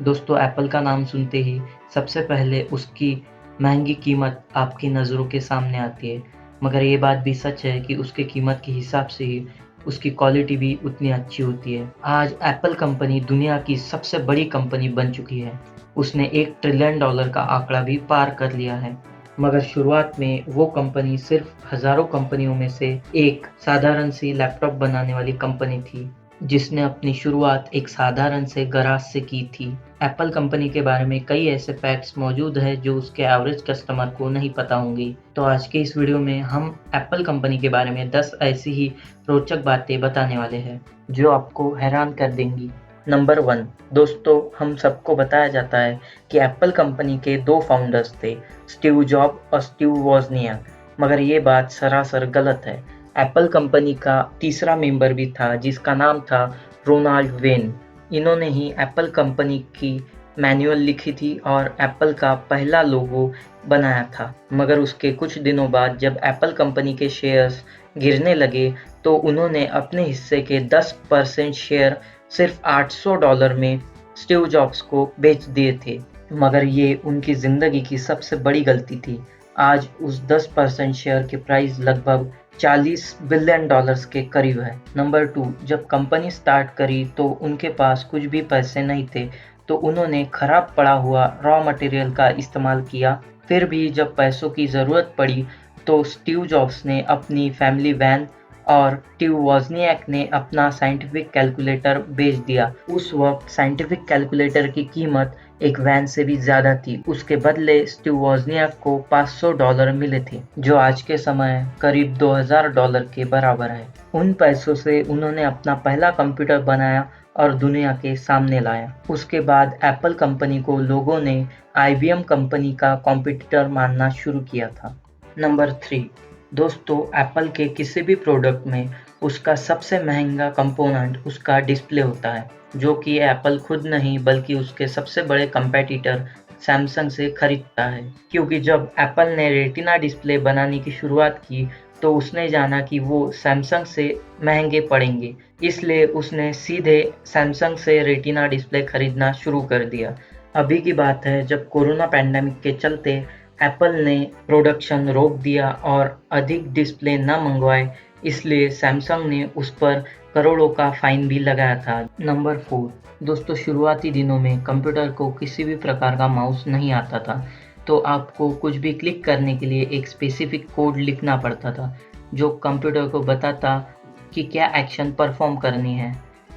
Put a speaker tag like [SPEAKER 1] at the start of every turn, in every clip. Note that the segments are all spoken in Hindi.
[SPEAKER 1] दोस्तों एप्पल का नाम सुनते ही सबसे पहले उसकी महँगी कीमत आपकी नज़रों के सामने आती है। मगर ये बात भी सच है कि उसकी कीमत के हिसाब से ही उसकी क्वालिटी भी उतनी अच्छी होती है। आज एप्पल कंपनी दुनिया की सबसे बड़ी कंपनी बन चुकी है। उसने $1 ट्रिलियन का आंकड़ा भी पार कर लिया है। मगर शुरुआत में वो कंपनी सिर्फ़ हज़ारों कंपनियों में से एक साधारण सी लैपटॉप बनाने वाली कंपनी थी, जिसने अपनी शुरुआत एक साधारण से गराज से की थी। एप्पल कंपनी के बारे में कई ऐसे फैक्ट्स मौजूद हैं जो उसके एवरेज कस्टमर को नहीं पता होंगी। तो आज के इस वीडियो में हम एप्पल कंपनी के बारे में 10 ऐसी ही रोचक बातें बताने वाले हैं, जो आपको हैरान कर देंगी। नंबर 1 दोस्तों, हम सबको बताया जाता है कि एप्पल कंपनी के 2 फाउंडर्स थे, स्टीव जॉब और स्टीव वोज़नियाक। मगर ये बात सरासर गलत है। एप्पल कंपनी का तीसरा मेंबर भी था, जिसका नाम था रोनाल्ड वेन। इन्होंने ही एप्पल कंपनी की मैनुअल लिखी थी और एप्पल का पहला लोगो बनाया था। मगर उसके कुछ दिनों बाद जब एप्पल कंपनी के शेयर्स गिरने लगे, तो उन्होंने अपने हिस्से के 10% शेयर सिर्फ $800 में स्टीव जॉब्स को बेच दिए थे। मगर ये उनकी ज़िंदगी की सबसे बड़ी गलती थी। आज उस 10% शेयर की प्राइस लगभग $40 बिलियन के करीब है। नंबर 2 जब कंपनी स्टार्ट करी तो उनके पास कुछ भी पैसे नहीं थे, तो उन्होंने खराब पड़ा हुआ रॉ मटेरियल का इस्तेमाल किया। फिर भी जब पैसों की ज़रूरत पड़ी, तो स्टीव जॉब्स ने अपनी फैमिली वैन और स्टीव वोज़नियाक ने अपना साइंटिफिक कैलकुलेटर बेच दिया। उस वक़्त साइंटिफिक कैलकुलेटर की कीमत एक वैन से भी ज़्यादा थी। उसके बदले स्टीव वोज़नियाक को $500 मिले थे, जो आज के समय करीब $2000 के बराबर है। उन पैसों से उन्होंने अपना पहला कंप्यूटर बनाया और दुनिया के सामने लाया। उसके बाद एप्पल कंपनी को लोगों ने IBM कंपनी का कॉम्पिटिटर मानना शुरू किया था। नंबर 3 दोस्तों, एप्पल के किसी भी प्रोडक्ट में उसका सबसे महंगा कंपोनेंट उसका डिस्प्ले होता है, जो कि एप्पल खुद नहीं बल्कि उसके सबसे बड़े कंपेटिटर सैमसंग से खरीदता है। क्योंकि जब एप्पल ने रेटिना डिस्प्ले बनाने की शुरुआत की, तो उसने जाना कि वो सैमसंग से महंगे पड़ेंगे, इसलिए उसने सीधे सैमसंग से रेटिना डिस्प्ले खरीदना शुरू कर दिया। अभी की बात है, जब कोरोना पैंडेमिक के चलते एप्पल ने प्रोडक्शन रोक दिया और अधिक डिस्प्ले न मंगवाए, इसलिए सैमसंग ने उस पर करोड़ों का फाइन भी लगाया था। नंबर 4 दोस्तों, शुरुआती दिनों में कंप्यूटर को किसी भी प्रकार का माउस नहीं आता था, तो आपको कुछ भी क्लिक करने के लिए एक स्पेसिफिक कोड लिखना पड़ता था, जो कंप्यूटर को बताता कि क्या एक्शन परफॉर्म करनी है।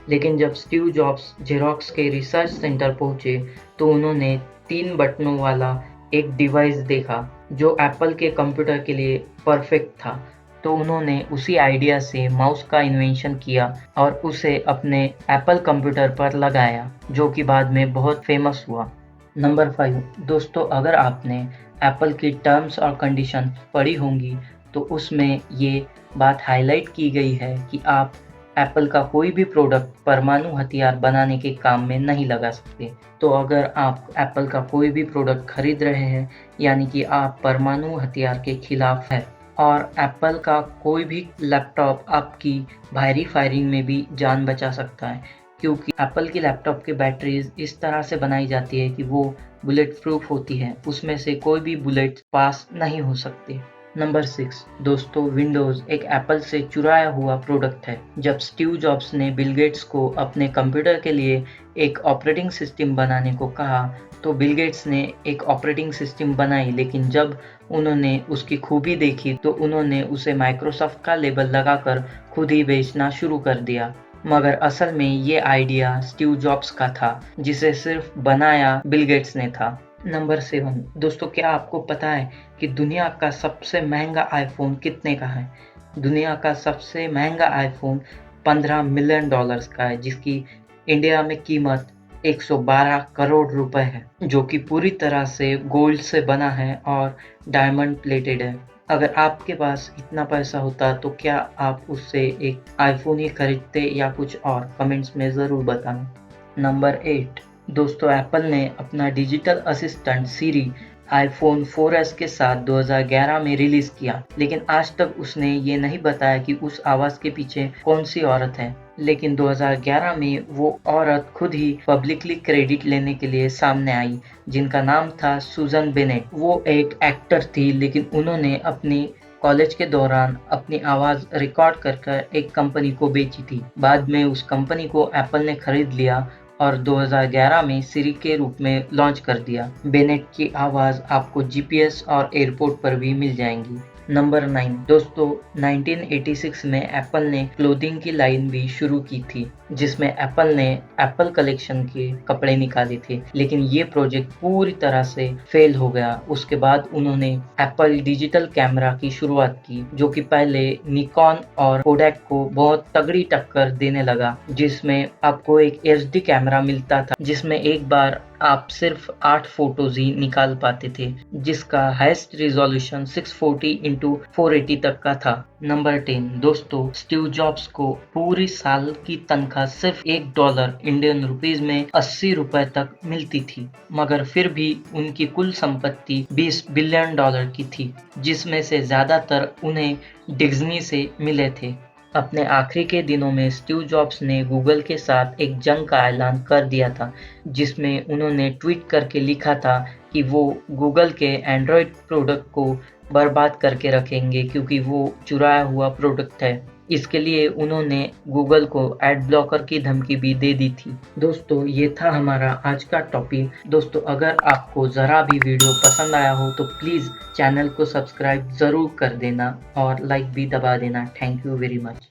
[SPEAKER 1] लेकिन जब स्टीव जॉब्स जेरॉक्स के रिसर्च सेंटर पहुंचे, तो उन्होंने 3 बटनों वाला एक डिवाइस देखा, जो एप्पल के कंप्यूटर के लिए परफेक्ट था। तो उन्होंने उसी आइडिया से माउस का इन्वेंशन किया और उसे अपने एप्पल कंप्यूटर पर लगाया, जो कि बाद में बहुत फेमस हुआ। नंबर 5 दोस्तों, अगर आपने एप्पल की टर्म्स और कंडीशंस पढ़ी होंगी, तो उसमें ये बात हाइलाइट की गई है कि आप एप्पल का कोई भी प्रोडक्ट परमाणु हथियार बनाने के काम में नहीं लगा सकते। तो अगर आप एप्पल का कोई भी प्रोडक्ट खरीद रहे हैं, यानी कि आप परमाणु हथियार के खिलाफ हैं। और एप्पल का कोई भी लैपटॉप आपकी बाहरी फायरिंग में भी जान बचा सकता है, क्योंकि एप्पल की लैपटॉप की बैटरीज इस तरह से बनाई जाती है कि वो बुलेट प्रूफ होती है, उसमें से कोई भी बुलेट पास नहीं हो सकती। नंबर 6 दोस्तों, विंडोज़ एक एप्पल से चुराया हुआ प्रोडक्ट है। जब स्टीव जॉब्स ने बिल गेट्स को अपने कंप्यूटर के लिए एक ऑपरेटिंग सिस्टम बनाने को कहा, तो बिल गेट्स ने एक ऑपरेटिंग सिस्टम बनाई, लेकिन जब उन्होंने उसकी खूबी देखी, तो उन्होंने उसे माइक्रोसॉफ्ट का लेबल लगाकर खुद ही बेचना शुरू कर दिया। मगर असल में ये आइडिया स्टीव जॉब्स का था, जिसे सिर्फ बनाया बिल गेट्स ने था। नंबर 7 दोस्तों, क्या आपको पता है कि दुनिया का सबसे महंगा आईफ़ोन कितने का है? दुनिया का सबसे महंगा आईफ़ोन $15 मिलियन का है, जिसकी इंडिया में कीमत 112 करोड़ रुपए है, जो कि पूरी तरह से गोल्ड से बना है और डायमंड प्लेटेड है। अगर आपके पास इतना पैसा होता, तो क्या आप उससे एक आईफ़ोन ही खरीदते या कुछ और? कमेंट्स में ज़रूर बताना। नंबर 8 दोस्तों, एप्पल ने अपना डिजिटल असिस्टेंट सिरी आईफ़ोन 4S के साथ 2011 में रिलीज़ किया, लेकिन आज तक उसने ये नहीं बताया कि उस आवाज़ के पीछे कौन-सी औरत है। लेकिन 2011 में वो औरत खुद ही पब्लिकली क्रेडिट लेने के लिए सामने आई, जिनका नाम था सुज़न बेनेट। वो एक एक्टर थी, लेकिन उन्होंने अपनी कॉलेज के दौरान अपनी आवाज़ रिकॉर्ड कर कर एक कंपनी को बेची थी। बाद में उस कंपनी को एप्पल ने खरीद लिया और 2011 में सिरी के रूप में लॉन्च कर दिया। बेनेट की आवाज़ आपको जीपीएस और एयरपोर्ट पर भी मिल जाएंगी। नंबर 9 दोस्तों, 1986 में एप्पल ने क्लोथिंग की लाइन भी शुरू की थी, जिसमें एप्पल ने एप्पल कलेक्शन के कपड़े निकाले थे, लेकिन ये प्रोजेक्ट पूरी तरह से फेल हो गया। उसके बाद उन्होंने एप्पल डिजिटल कैमरा की शुरुआत की, जो कि पहले निकॉन और कोडैक को बहुत तगड़ी टक्कर देने लगा, जिसमें आपको एक एचडी कैमरा मिलता था, जिसमें एक बार आप सिर्फ 8 फोटोज ही निकाल पाते थे, जिसका हाईएस्ट रिजोल्यूशन 640x480 तक का था। नंबर 10 दोस्तों, स्टीव जॉब्स को पूरी साल की तनख्वाह सिर्फ $1 इंडियन रुपीज में 80 रुपए तक मिलती थी, मगर फिर भी उनकी कुल संपत्ति $20 बिलियन की थी, जिसमें से ज्यादातर उन्हें डिज्नी से मिले थे। अपने आखिरी के दिनों में स्टीव जॉब्स ने गूगल के साथ एक जंग का ऐलान कर दिया था, जिसमें उन्होंने ट्वीट करके लिखा था कि वो गूगल के एंड्रॉयड प्रोडक्ट को बर्बाद करके रखेंगे, क्योंकि वो चुराया हुआ प्रोडक्ट है। इसके लिए उन्होंने गूगल को एड ब्लॉकर की धमकी भी दे दी थी। दोस्तों, ये था हमारा आज का टॉपिक। दोस्तों, अगर आपको ज़रा भी वीडियो पसंद आया हो तो प्लीज़ चैनल को सब्सक्राइब ज़रूर कर देना और लाइक भी दबा देना। Thank you very much.